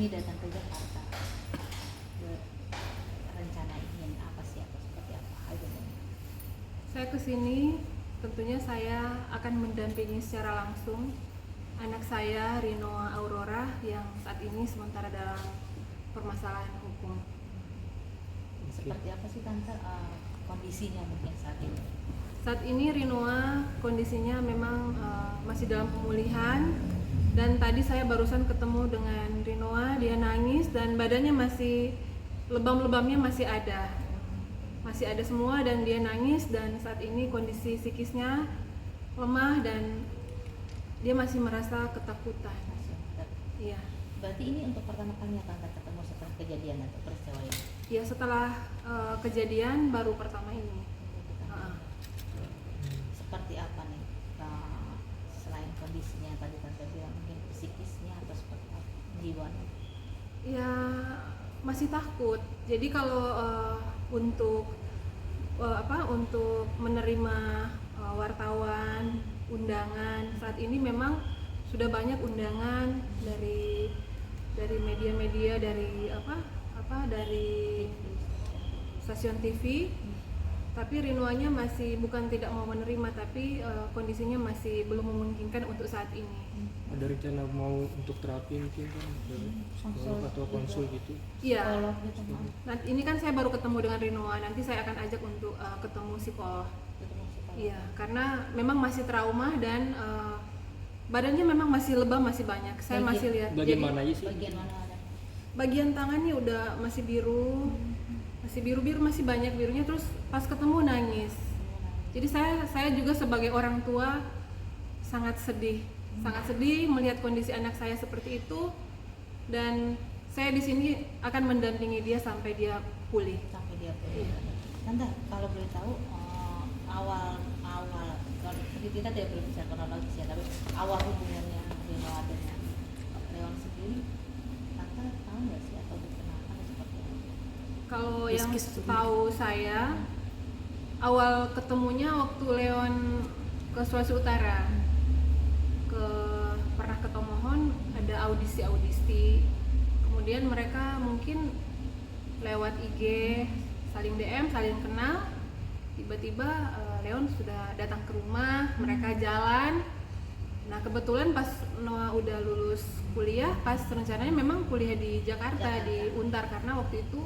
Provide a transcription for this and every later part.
ini datang ke Jakarta? Rencana ingin apa sih atau seperti apa agendanya? Saya ke sini tentunya saya akan mendampingi secara langsung anak saya Rinoa Aurora yang saat ini sementara dalam permasalahan hukum. Seperti apa sih Tante kondisinya mungkin saat ini? Saat ini Rinoa kondisinya memang masih dalam pemulihan, dan tadi saya barusan ketemu dengan Rinoa, dia nangis dan badannya masih, lebam-lebamnya masih ada semua, dan dia nangis, dan saat ini kondisi psikisnya lemah dan dia masih merasa ketakutan. Iya. Berarti ini untuk pertama kalinya Tante ketemu setelah kejadian atau peristiwa ini? Ya, setelah kejadian baru pertama ini. Seperti apa nih selain kondisinya tadi Tante bilang, mungkin psikisnya atau seperti apa, jiwanya? Ya, masih takut. Jadi kalau untuk menerima wartawan, undangan, saat ini memang sudah banyak undangan dari media-media, dari dari stasiun TV. Tapi Rinoanya masih bukan tidak mau menerima, tapi kondisinya masih belum memungkinkan untuk saat ini. Ada rencana mau untuk terapi mungkin kan, ke psikolog atau konsul gitu? Iya. Gitu, Nah, ini kan saya baru ketemu dengan Rinoa, nanti saya akan ajak untuk ketemu psikolog. Iya, karena memang masih trauma dan badannya memang masih lebam, masih banyak. Saya masih lihat. Bagian mana aja sih? Bagian mana ada? Bagian tangannya udah masih biru, masih biru-biru, masih banyak birunya. Terus pas ketemu nangis. Jadi saya juga sebagai orang tua sangat sedih melihat kondisi anak saya seperti itu, dan saya di sini akan mendampingi dia sampai dia pulih. Iya. Tante, kalau boleh tahu awal kalau kita tidak berbicara kronologis ya, tapi awal hubungannya Rinoa dengan Leon sendiri, Tante tahu nggak sih atau berkenalan seperti apa? Kalau yang tahu saya, awal ketemunya waktu Leon ke Sulawesi Utara, pernah ke Tomohon, ada audisi, kemudian mereka mungkin lewat IG saling DM, saling kenal. Tiba-tiba Leon sudah datang ke rumah, mereka jalan. Nah, kebetulan pas Noah udah lulus kuliah, pas rencananya memang kuliah di Jakarta. Di Untar, karena waktu itu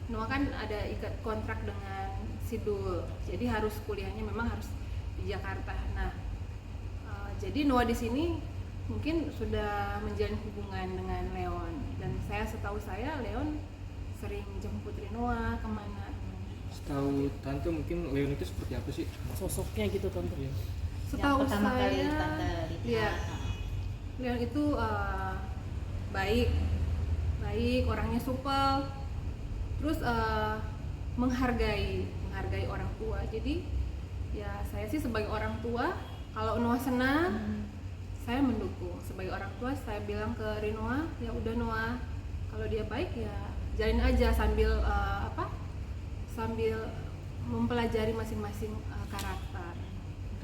Noah kan ada ikat kontrak dengan Sidul, jadi harus kuliahnya memang harus di Jakarta. Nah, jadi Noah di sini mungkin sudah menjalin hubungan dengan Leon, dan setahu saya Leon sering jemput Rinoa kemana. Setahu Tante mungkin Leon itu seperti apa sih sosoknya gitu Tante? Ya. Setahu yang pertama saya, kali Tante lihat, ya, Leon itu baik, orangnya supel, terus menghargai orang tua. Jadi ya saya sih sebagai orang tua, kalau Noah senang, saya mendukung. Sebagai orang tua saya bilang ke Rinoa, ya udah Noah, kalau dia baik ya jalin aja, sambil sambil mempelajari masing-masing karakter.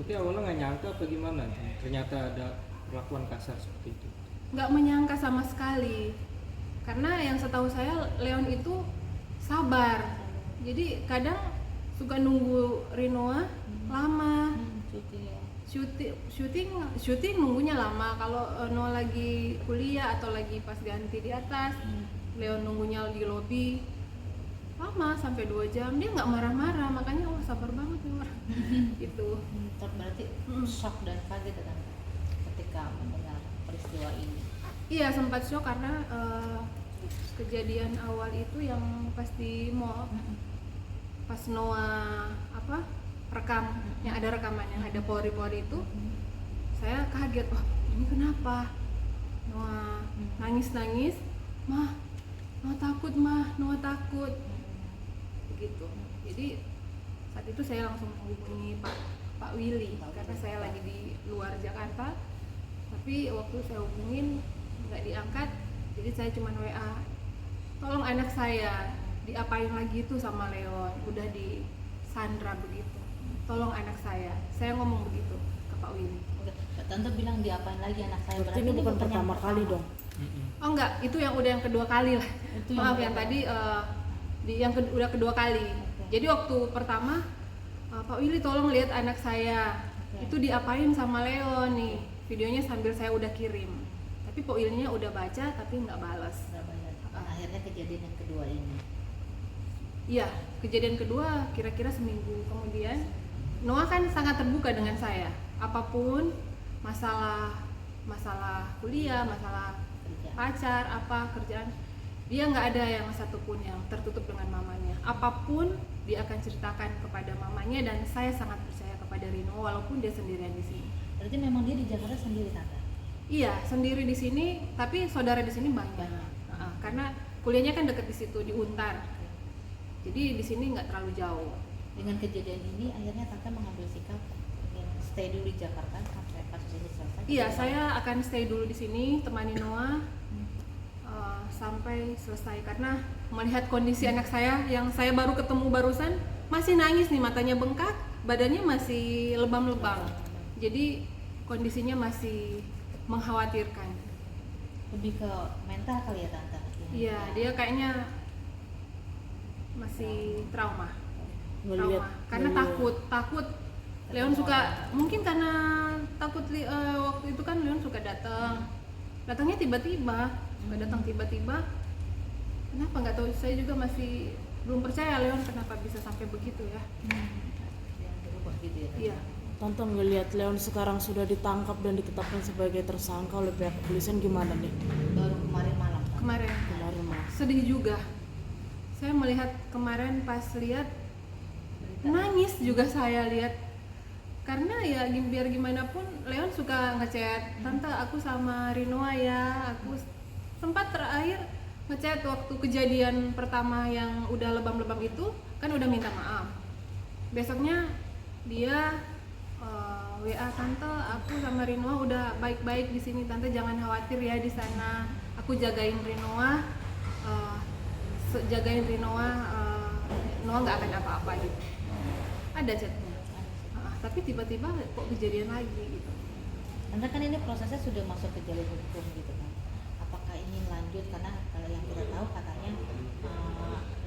Tapi awalnya nggak nyangka apa gimana? Ternyata ada perlakuan kasar seperti itu. Nggak menyangka sama sekali, karena yang setahu saya Leon itu sabar. Jadi kadang suka nunggu Rinoa lama. Syuting nunggunya lama. Kalau Noah lagi kuliah atau lagi pas ganti di atas, Leon nunggunya di lobi lama, sampai 2 jam. Dia nggak marah-marah, makanya sabar banget nih orang. Gitu. Berarti shock dan kaget kan ketika mendengar peristiwa ini? Iya, sempat shock karena kejadian awal itu yang pas di mall, pas Noah rekam, yang ada rekaman, yang ada pori-pori itu, saya kaget, wah ini kenapa? Noah nangis, Noah takut, Noah takut, begitu. Jadi saat itu saya langsung menghubungi Pak Willy, karena saya lagi di luar Jakarta, tapi waktu saya hubungin nggak diangkat. Jadi saya cuma WA, tolong anak saya diapain lagi tuh sama Leon, udah disandra begitu, tolong anak saya ngomong begitu ke Pak Willy. Tante bilang diapain lagi anak saya, berarti ini bukan pertama kali dong? Oh enggak, itu yang udah yang kedua kali lah. Itu Maaf yang yang berapa? tadi udah kedua kali. Oke. Jadi waktu pertama Pak Willy tolong lihat anak saya. Oke. Itu diapain sama Leon nih. Videonya sambil saya udah kirim. Tapi Pak Willy-nya udah baca tapi nggak balas. Nggak banyak. Akhirnya kejadian yang kedua ini. Iya, kejadian kedua kira-kira seminggu kemudian Noah kan sangat terbuka dengan saya. Apapun masalah kuliah, masalah Kerja. pacar, apa kerjaan, dia nggak ada yang satupun yang tertutup dengan mamanya. Apapun dia akan ceritakan kepada mamanya dan saya sangat percaya kepada Rino walaupun dia sendirian di sini. Berarti memang dia di Jakarta sendiri, Tante? Iya, sendiri di sini, tapi saudara di sini banyak. Banyak. Karena kuliahnya kan dekat di situ di Untar. Jadi di sini nggak terlalu jauh. Dengan kejadian ini akhirnya Tante mengambil sikap ingin stay dulu di Jakarta sampai kasus ini selesai. Iya, saya akan stay dulu di sini temani Noah sampai selesai karena melihat kondisi anak saya yang saya baru ketemu barusan masih nangis nih, matanya bengkak, badannya masih lebam-lebam. Jadi kondisinya masih mengkhawatirkan. Lebih ke mental kali ya, Tante? Iya, dia kayaknya masih trauma. Ngelihat Karena takut Leon suka, mungkin karena takut waktu itu kan Leon suka datangnya tiba-tiba, nggak datang tiba-tiba. Kenapa nggak tahu, saya juga masih belum percaya Leon kenapa bisa sampai begitu ya. Yang berubah gitu ya, Tante? Iya. Tante ngelihat Leon sekarang sudah ditangkap dan ditetapkan sebagai tersangka oleh pihak kepolisian gimana nih? Baru kemarin malam, Tante? Kemarin Kemarin mah. sedih juga. Saya melihat kemarin pas lihat nangis juga saya lihat. Karena ya biar gimana pun Leon suka ngechat, Tante aku sama Rinoa ya. Aku sempat terakhir ngechat waktu kejadian pertama yang udah lebam-lebam itu kan udah minta maaf. Besoknya dia WA, Tante aku sama Rinoa udah baik-baik di sini, Tante jangan khawatir ya di sana. Aku jagain Rinoa, Noah nggak akan apa-apa gitu. Ada chatnya. Tapi tiba-tiba kok kejadian lagi gitu. Tante kan ini prosesnya sudah masuk ke jalur hukum gitu kan. Apakah ini lanjut, karena kalau yang kita tahu katanya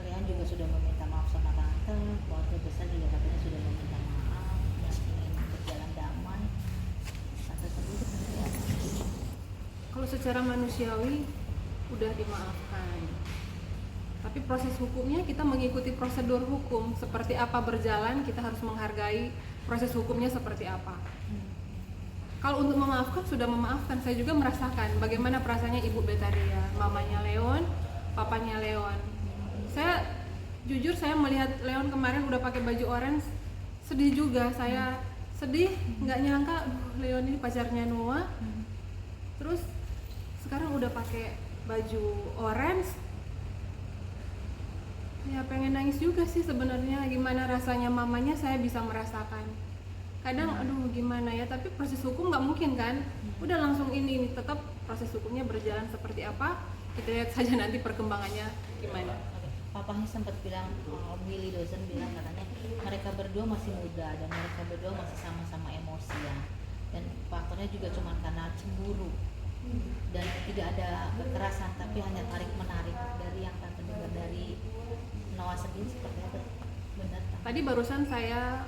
Leon juga sudah meminta maaf sama Tante, keluarga besar juga katanya sudah meminta maaf dan ingin berjalan damai. Tante sendiri seperti apa? Kalau secara manusiawi udah dimaafkan. Tapi proses hukumnya kita mengikuti prosedur hukum, seperti apa berjalan kita harus menghargai proses hukumnya seperti apa. Kalau untuk memaafkan sudah memaafkan, saya juga merasakan bagaimana perasaannya Ibu Betaria, mamanya Leon, papanya Leon. Saya jujur saya melihat Leon kemarin udah pakai baju orange, sedih juga. Saya sedih, nggak nyangka Leon ini pacarnya Noah. Terus sekarang udah pakai baju orange. Ya pengen nangis juga sih sebenarnya, gimana rasanya mamanya saya bisa merasakan. Kadang aduh gimana ya, tapi proses hukum nggak mungkin kan, udah langsung ini tetap proses hukumnya berjalan seperti apa, kita lihat saja nanti perkembangannya gimana. Papanya sempat bilang, Willy dosen bilang katanya mereka berdua masih muda dan mereka berdua masih sama-sama emosi ya, dan faktornya juga cuma karena cemburu dan tidak ada kekerasan tapi hanya tarik menarik. Dari yang Tante dengar dari Noah sendiri seperti apa? Benar? Tadi barusan saya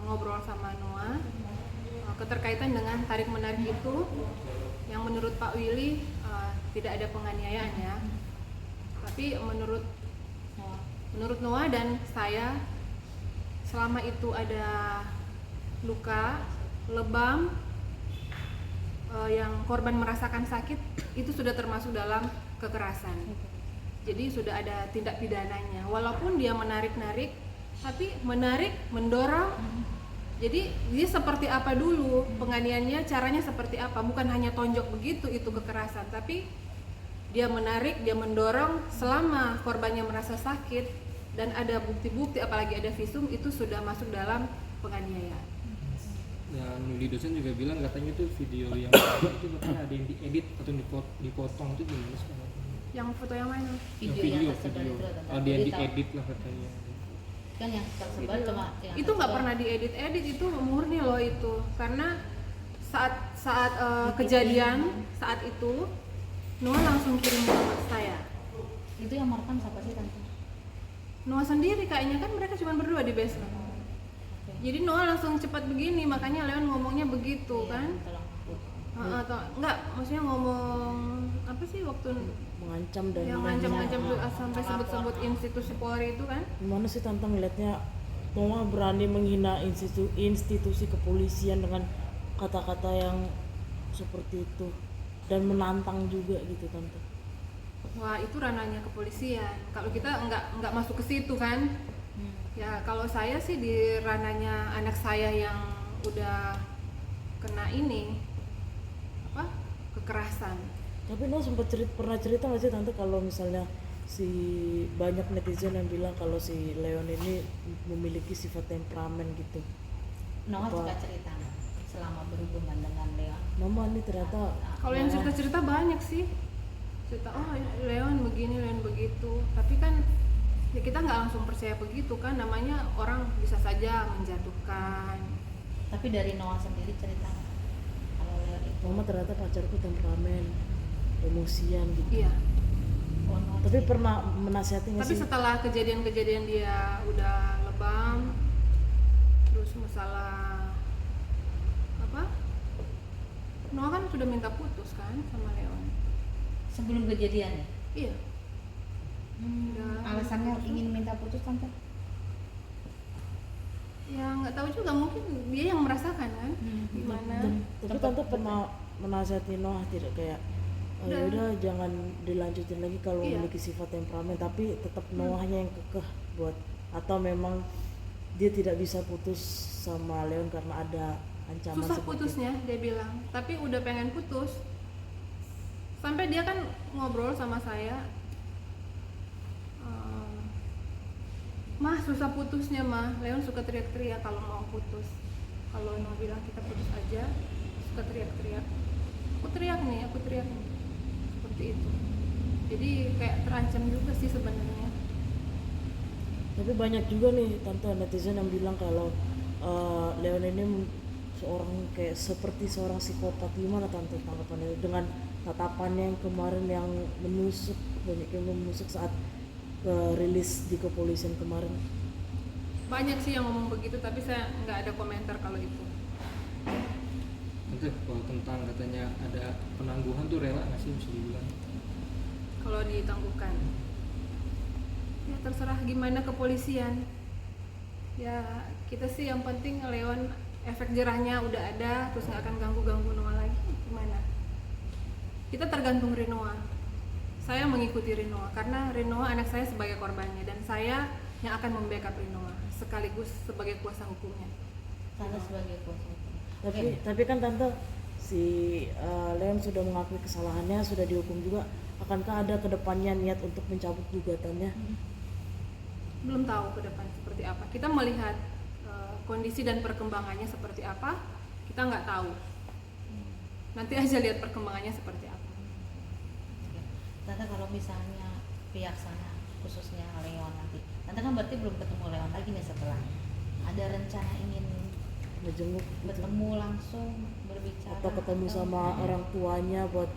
ngobrol sama Noah keterkaitan dengan tarik menarik itu, yang menurut Pak Willy tidak ada penganiayaan ya, tapi menurut Noah dan saya, selama itu ada luka, lebam, yang korban merasakan sakit, itu sudah termasuk dalam kekerasan. Jadi sudah ada tindak pidananya. Walaupun dia menarik-narik, tapi menarik, mendorong. Jadi dia seperti apa dulu penganiayaannya, caranya seperti apa? Bukan hanya tonjok begitu, itu kekerasan, tapi dia menarik, dia mendorong selama korbannya merasa sakit dan ada bukti-bukti, apalagi ada visum, itu sudah masuk dalam penganiayaan. Dan Willy dosen juga bilang katanya itu video yang itu katanya ada yang diedit atau dipotong, itu gimana sekarang? Yang foto yang mana? Video yang tersebar itu Tante. ada yang Jadi tahu. diedit lah katanya. Kan yang tersebar cuma yang Itu nggak tersebar. pernah diedit-edit, itu murni loh itu, karena saat kejadian saat itu Noah langsung kirim ke saya. Itu yang merekam siapa sih tante? Noah sendiri kayaknya, kan mereka cuma berdua di basement. Oke. Jadi Noah langsung cepat begini, makanya Leon ngomongnya begitu Iya, kan. tolong aku. Atau enggak, maksudnya ngomong apa sih waktu mengancam dan yang ngancam-ngancam sampai sebut-sebut institusi Polri itu kan. gimana sih tante ngelihatnya Noah berani menghina institusi kepolisian dengan kata-kata yang seperti itu dan menantang juga gitu tante. Wah, itu ranahnya kepolisian. Kalau kita enggak masuk ke situ kan. Ya kalau saya sih di ranahnya anak saya yang udah kena ini apa kekerasan. Tapi Noah sempat pernah cerita nggak sih tante kalau misalnya si banyak netizen yang bilang kalau si Leon ini memiliki sifat temperamen gitu. Noah Apa? suka cerita nggak selama berhubungan dengan Leon? Mama ini ternyata Kalau yang Noah- cerita-cerita banyak sih. Cerita oh Leon begini, Leon begitu. Tapi kan ya kita nggak langsung percaya begitu kan, namanya orang bisa saja menjatuhkan. Tapi dari Noah sendiri cerita nggak? Kalau Leon itu. Mama ternyata pacarku temperamen, emosian gitu. Iya. Oh, Noah Tapi cerita. pernah menasihati nggak Tapi sih? setelah kejadian-kejadian dia udah lebam, terus masalah apa? Noah kan sudah minta putus kan sama Leon. Sebelum kejadian ya? Iya. Udah. Alasannya ingin minta putus tante? Ya nggak tahu juga, mungkin dia yang merasakan kan gimana. Tapi tante pernah menasihati Noah tidak kayak Udah. udah jangan dilanjutin lagi kalau Iya. memiliki sifat temperamen, tapi tetap Noahnya yang kekeh buat, atau memang dia tidak bisa putus sama Leon karena ada ancaman Susah seperti putusnya dia bilang, tapi udah pengen putus. Sampai dia kan ngobrol sama saya, Mah susah putusnya mah, Leon suka teriak-teriak kalau mau putus. Kalau Noah bilang kita putus aja, suka teriak-teriak. Aku teriak nih, seperti itu. Jadi kayak terancam juga sih sebenarnya. Tapi banyak juga nih tante netizen yang bilang kalau Leon ini kayak seperti seorang psikopat. Gimana tante tanggapannya dengan tatapannya yang kemarin yang menusuk, banyak yang menusuk saat rilis di kepolisian kemarin? Banyak sih yang ngomong begitu, tapi saya nggak ada komentar kalau itu. Nanti kalau tentang katanya ada penangguhan tuh rela nggak sih bisa dibilang? Kalau ditangguhkan, ya terserah gimana kepolisian. Ya kita sih yang penting Leon efek jerahnya udah ada, terus nggak akan ganggu Noah lagi. Gimana? Kita tergantung Rinoa. Saya mengikuti Rinoa karena Rinoa anak saya sebagai korbannya dan saya yang akan membackup Rinoa sekaligus sebagai kuasa hukumnya. Tante sebagai kuasa hukum. Tapi kan tante si Leon sudah mengakui kesalahannya, sudah dihukum juga. Akankah ada kedepannya niat untuk mencabut gugatannya? Belum tahu ke depan seperti apa. Kita melihat kondisi dan perkembangannya seperti apa, kita nggak tahu. Nanti aja lihat perkembangannya seperti apa. Oke. Tante kalau misalnya pihak sana khususnya Leon nanti, tante kan berarti belum ketemu Leon lagi nih setelah. Ada rencana ingin Ngejenguk gitu. bertemu langsung berbicara Atau ketemu sama orang tuanya buat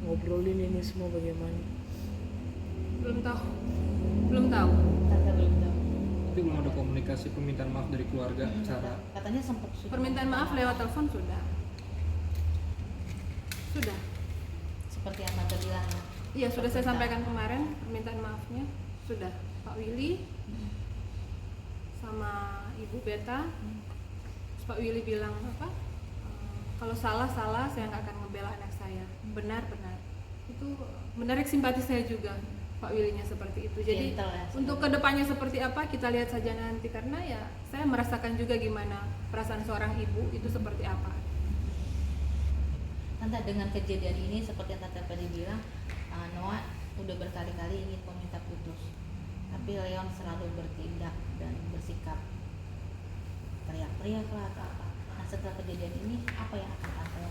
ngobrolin ini semua bagaimana? Belum tahu. Tante belum tahu. Tapi belum ada komunikasi permintaan maaf dari keluarga cara Katanya sempat sudah Permintaan maaf lewat telepon sudah. seperti yang tante bilang ya. Iya, sudah saya sampaikan kemarin permintaan maafnya sudah Pak Willy sama Ibu Beta. Terus Pak Willy bilang apa? Kalau salah saya nggak akan ngebela anak saya. Benar. Itu menarik simpati saya juga Pak Willy-nya seperti itu. Jadi Gentle ya, untuk kedepannya seperti apa kita lihat saja nanti, karena ya saya merasakan juga gimana perasaan seorang ibu itu seperti apa. Tante dengan kejadian ini seperti yang tante tadi bilang, Noah udah berkali-kali ingin meminta putus, tapi Leon selalu bertindak dan bersikap teriak-teriak lah atau apa. Nah setelah kejadian ini apa yang akan tante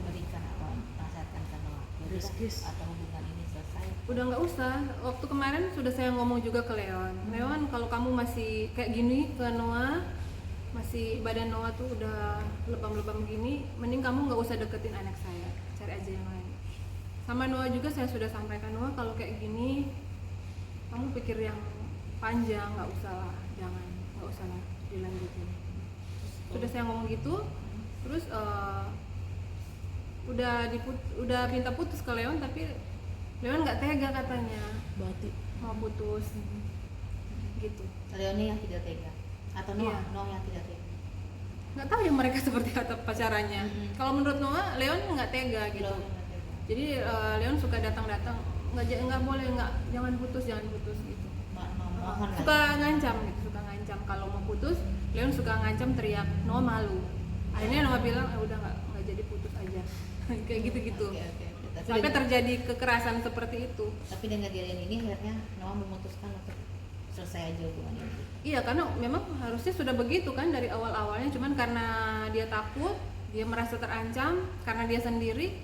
berikan atau nasihatkan ke Noah? Riskis. Atau hubungan ini selesai? Udah nggak usah. Waktu kemarin sudah saya ngomong juga ke Leon. Leon, kalau kamu masih kayak gini ke Noah, masih badan Noah tuh udah lebam-lebam gini, mending kamu nggak usah deketin anak saya, cari aja yang lain. Sama Noah juga saya sudah sampaikan, Noah kalau kayak gini kamu pikir yang panjang, nggak usah lah, nggak usah lah dilanjutin. Sudah saya ngomong gitu, terus udah minta putus ke Leon, tapi Leon nggak tega katanya Berarti mau putus gitu. Leoni yang tidak tega atau Noah? Iya. Noah yang tidak tega. Nggak tahu ya mereka seperti apa pacarannya. Kalau menurut Noah, Leon nggak tega gitu. Leon yang nggak tega. Jadi Leon suka datang-datang, nggak boleh, jangan putus gitu. Mohon Suka ngancam gitu, suka ngancam kalau mau putus. Leon suka ngancam, teriak, Noah malu. Akhirnya Noah bilang, udah nggak jadi putus aja. Kayak gitu-gitu. Oke. Sampai terjadi kekerasan seperti itu. Tapi dengan kejadian ini akhirnya Noah memutuskan untuk selesai aja hubungan ini. Iya, karena memang harusnya sudah begitu kan dari awal-awalnya, cuman karena dia takut, dia merasa terancam karena dia sendiri,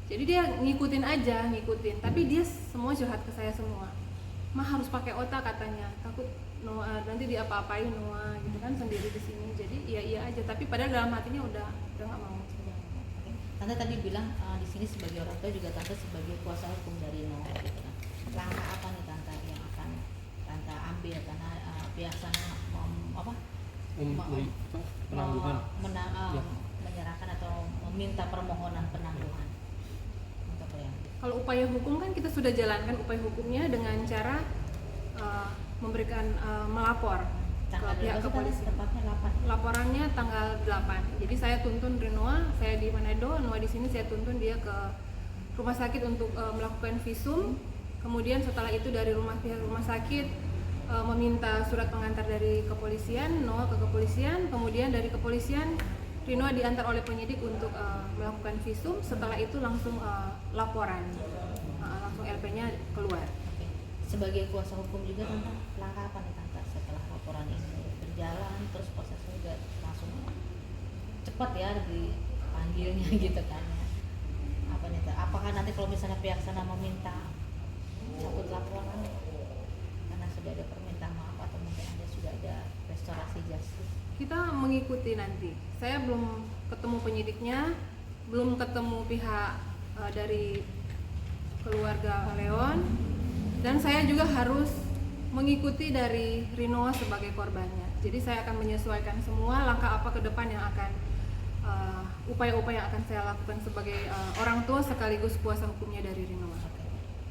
jadi dia ngikutin. Tapi dia semua curhat ke saya semua. Mah harus pakai otak katanya, takut Noah nanti diapa-apain Noah gitu kan sendiri di sini. Jadi iya aja, tapi padahal dalam hatinya udah nggak mau. Oke. Tante tadi bilang di sini sebagai orang tua juga Tante sebagai kuasa hukum dari Noah gitu kan. Langkah apa nih Tante yang akan Tante ambil karena pihak sana penangguhan ya. menyerahkan atau meminta permohonan penangguhan untuk yang Kalau upaya hukum kan kita sudah jalankan upaya hukumnya dengan cara memberikan melapor tanggal ke pihak kepolisian. tepatnya 8. Laporannya tanggal 8. Jadi saya tuntun Rinoa, saya di Manado, Noah di sini saya tuntun dia ke rumah sakit untuk melakukan visum. Kemudian setelah itu dari pihak rumah sakit meminta surat pengantar dari kepolisian, Noah ke kepolisian. Kemudian dari kepolisian Rinoa diantar oleh penyidik untuk melakukan visum. Setelah itu langsung laporan, langsung LP-nya keluar. Oke. Sebagai kuasa hukum juga Tante, langkah apa nih Tante setelah laporan ini berjalan terus prosesnya juga langsung cepat ya dipanggilnya gitu kan ya. Apa nih Tante? Apakah nanti kalau misalnya pihak sana meminta cabut laporan karena sudah ada permintaan maaf atau mungkin sudah ada restorasi justice? Kita mengikuti nanti. Saya belum ketemu penyidiknya, belum ketemu pihak dari keluarga Leon, dan saya juga harus mengikuti dari Rinoa sebagai korbannya. Jadi saya akan menyesuaikan semua langkah apa ke depan yang akan upaya-upaya yang akan saya lakukan sebagai orang tua sekaligus kuasa hukumnya dari Rinoa. Oke.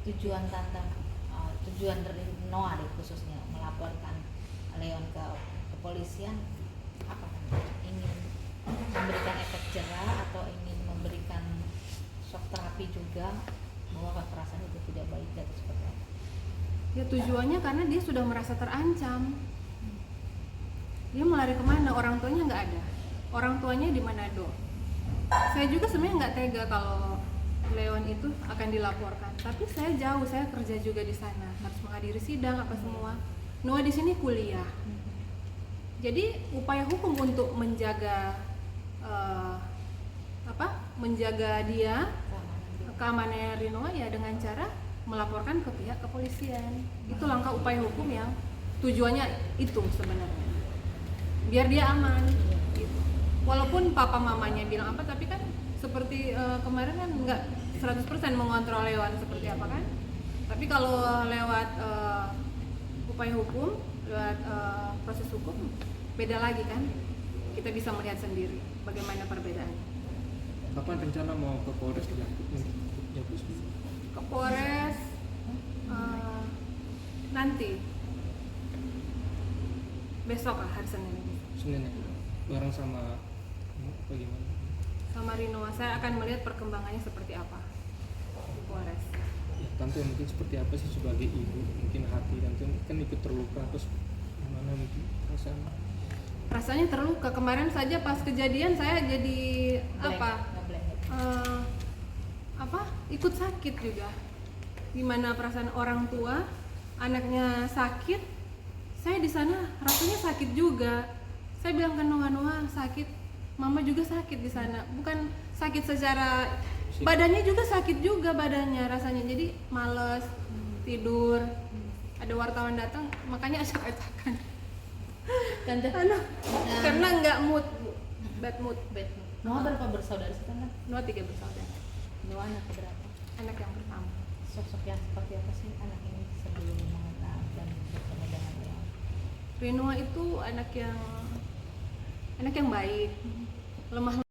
Tujuan Tante, tujuan dari Noah deh khususnya melaporkan Leon ke kepolisian apa kan? Ingin memberikan efek jerah atau ingin memberikan shock terapi juga bahwa kekerasan itu tidak baik atau seperti apa? Ya tujuannya karena dia sudah merasa terancam. Dia mau lari kemana? Orang tuanya nggak ada. Orang tuanya di Manado. Saya juga sebenarnya nggak tega kalau Leon itu akan dilaporkan. Tapi saya jauh, saya kerja juga di sana, harus menghadiri sidang apa semua. Noah di sini kuliah. Jadi upaya hukum untuk menjaga menjaga dia keamanannya Rinoa ya dengan cara melaporkan ke pihak kepolisian. Itu langkah upaya hukum yang tujuannya itu sebenarnya. Biar dia aman gitu. Walaupun papa mamanya bilang apa, tapi kan seperti kemarin kan nggak 100% mengontrol Leon seperti apa kan. Tapi kalau lewat upaya hukum, lewat proses hukum beda lagi kan. Kita bisa melihat sendiri bagaimana perbedaannya. Kapan rencana mau ke Polres Japus? Ke Polres nanti besok lah, hari Senin ini. Senin ya? Bareng sama bagaimana? Sama Rinoa, saya akan melihat perkembangannya seperti apa di Polres. Ya, Tante mungkin seperti apa sih sebagai ibu? Mungkin hati Tante kan ikut terluka, terus gimana mungkin perasaan? Rasanya terluka. Kemarin saja pas kejadian saya jadi ikut sakit juga. Gimana perasaan orang tua, anaknya sakit, saya di sana rasanya sakit juga. Saya bilang ke Noah sakit, mama juga sakit di sana. Bukan sakit secara badannya juga sakit juga badannya rasanya. Jadi males tidur. Ada wartawan datang, makanya acak-acakan. Karena nggak mood, bad mood. Noah berapa bersaudara sih Tante? Noah 3 bersaudara. Noah anak berapa? anak yang pertama. Sosok yang seperti apa sih anak ini sebelum mengenal dan bertemu dengan Leon? Rinoa itu anak yang baik, lemah